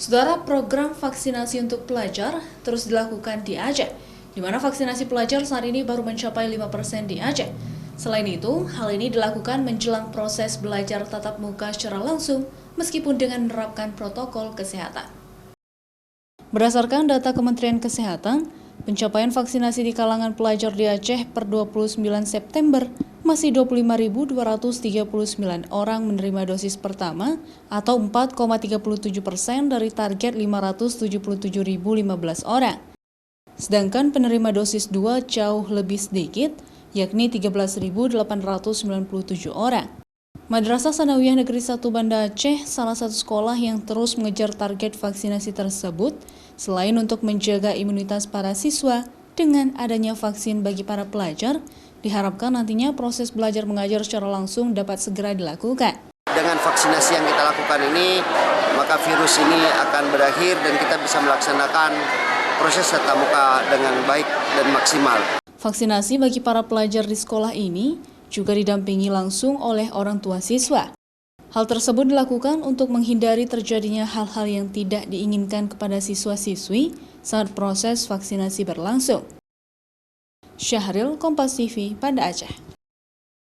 Saudara, program vaksinasi untuk pelajar terus dilakukan di Aceh, di mana vaksinasi pelajar saat ini baru mencapai 5% di Aceh. Selain itu, hal ini dilakukan menjelang proses belajar tatap muka secara langsung, meskipun dengan menerapkan protokol kesehatan. Berdasarkan data Kementerian Kesehatan, pencapaian vaksinasi di kalangan pelajar di Aceh per 29 September masih 25.239 orang menerima dosis pertama atau 4,37% dari target 577.015 orang. Sedangkan penerima dosis 2 jauh lebih sedikit, yakni 13.897 orang. Madrasah Sanawiyah Negeri 1 Banda Aceh, salah satu sekolah yang terus mengejar target vaksinasi tersebut, selain untuk menjaga imunitas para siswa dengan adanya vaksin bagi para pelajar, diharapkan nantinya proses belajar mengajar secara langsung dapat segera dilakukan. Dengan vaksinasi yang kita lakukan ini, maka virus ini akan berakhir dan kita bisa melaksanakan proses tatap muka dengan baik dan maksimal. Vaksinasi bagi para pelajar di sekolah ini juga didampingi langsung oleh orang tua siswa. Hal tersebut dilakukan untuk menghindari terjadinya hal-hal yang tidak diinginkan kepada siswa-siswi saat proses vaksinasi berlangsung. Syahril, Kompas TV, Banda Aceh.